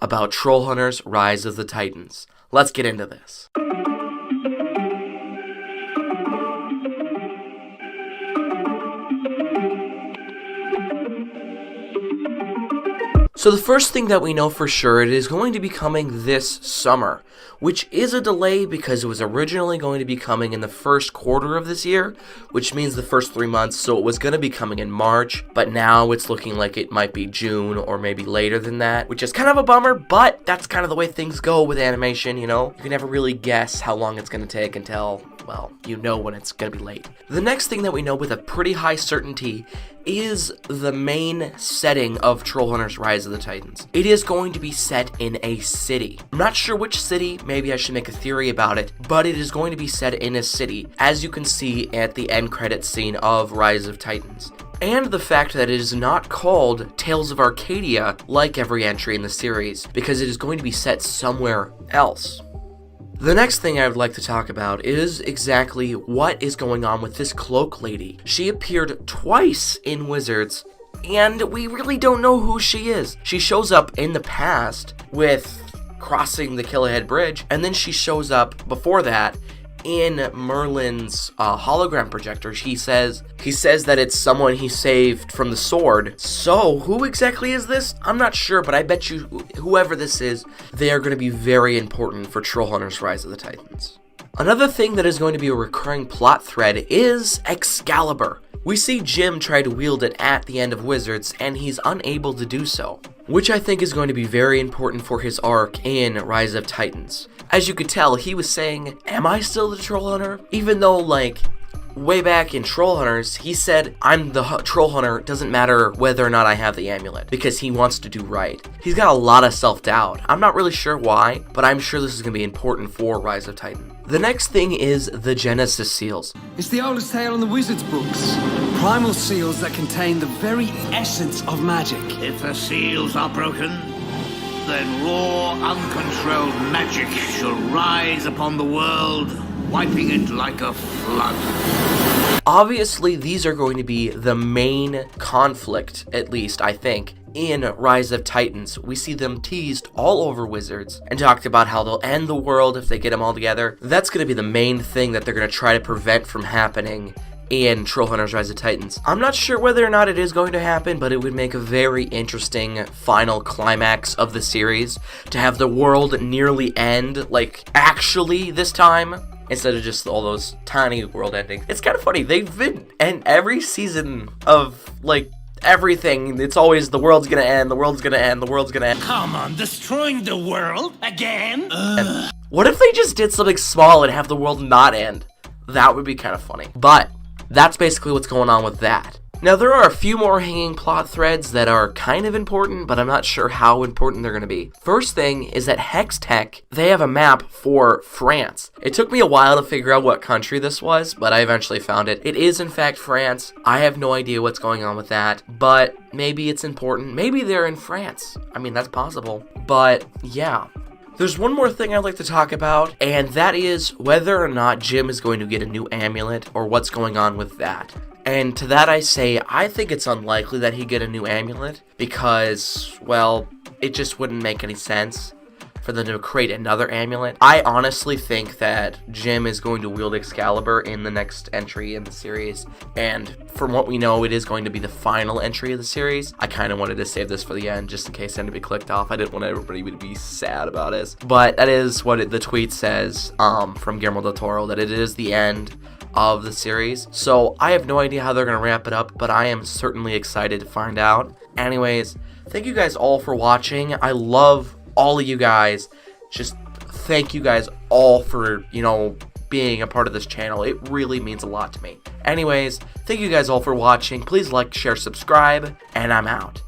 about Troll Hunters Rise of the Titans. Let's get into this. So the first thing that we know for sure, it is going to be coming this summer, which is a delay because it was originally going to be coming in the first quarter of this year, which means the first 3 months, so it was going to be coming in March, but now it's looking like it might be June or maybe later than that, which is kind of a bummer, but that's kind of the way things go with animation, you know? You can never really guess how long it's going to take until, well, you know when it's going to be late. The next thing that we know with a pretty high certainty is the main setting of Troll Hunters Rise of the Titans. It is going to be set in a city. I'm not sure which city, maybe I should make a theory about it, but it is going to be set in a city, as you can see at the end credits scene of Rise of Titans. And the fact that it is not called Tales of Arcadia like every entry in the series, because it is going to be set somewhere else. The next thing I would like to talk about is exactly what is going on with this cloak lady. She appeared twice in Wizards, and we really don't know who she is. She shows up in the past with crossing the Killahead Bridge, and then she shows up before that in Merlin's hologram projector. He says that it's someone he saved from the sword. So who exactly is this? I'm not sure, but I bet you whoever this is, they are going to be very important for Troll Hunters Rise of the Titans. Another thing that is going to be a recurring plot thread is Excalibur. We see Jim try to wield it at the end of Wizards, and he's unable to do so, which I think is going to be very important for his arc in Rise of Titans. As you could tell, he was saying, am I still the Troll Hunter? Even though, like, way back in Troll Hunters, he said, I'm the Troll Hunter, doesn't matter whether or not I have the amulet, because he wants to do right. He's got a lot of self-doubt. I'm not really sure why, but I'm sure this is going to be important for Rise of Titan. The next thing is the Genesis Seals. It's the oldest tale in the Wizards books. Primal seals that contain the very essence of magic. If the seals are broken, then raw, uncontrolled magic shall rise upon the world, wiping it like a flood. Obviously, these are going to be the main conflict, at least, I think, in Rise of Titans. We see them teased all over Wizards and talked about how they'll end the world if they get them all together. That's going to be the main thing that they're going to try to prevent from happening in Troll Hunters Rise of Titans. I'm not sure whether or not it is going to happen, but it would make a very interesting final climax of the series to have the world nearly end, like, actually this time, instead of just all those tiny world endings. It's kind of funny, they've been, and every season of, like, everything, it's always the world's gonna end, the world's gonna end, the world's gonna end. Come on, destroying the world again? What if they just did something small and have the world not end? That would be kind of funny. But that's basically what's going on with that. Now, there are a few more hanging plot threads that are kind of important, but I'm not sure how important they're going to be. First thing is that Hextech, they have a map for France. It took me a while to figure out what country this was, but I eventually found it. It is, in fact, France. I have no idea what's going on with that, but maybe it's important. Maybe they're in France. I mean, that's possible. But, yeah. There's one more thing I'd like to talk about, and that is whether or not Jim is going to get a new amulet, or what's going on with that. And to that I say, I think it's unlikely that he'd get a new amulet, because, well, it just wouldn't make any sense for them to create another amulet. I honestly think that Jim is going to wield Excalibur in the next entry in the series, and from what we know, it is going to be the final entry of the series. I kind of wanted to save this for the end, just in case anybody clicked off. I didn't want everybody to be sad about this, but that is what the tweet says from Guillermo del Toro, that it is the end of the series. So I have no idea how they're going to wrap it up, but I am certainly excited to find out. Anyways, thank you guys all for watching. I love all of you guys. Just thank you guys all for, being a part of this channel. It really means a lot to me. Anyways, thank you guys all for watching. Please like, share, subscribe, and I'm out.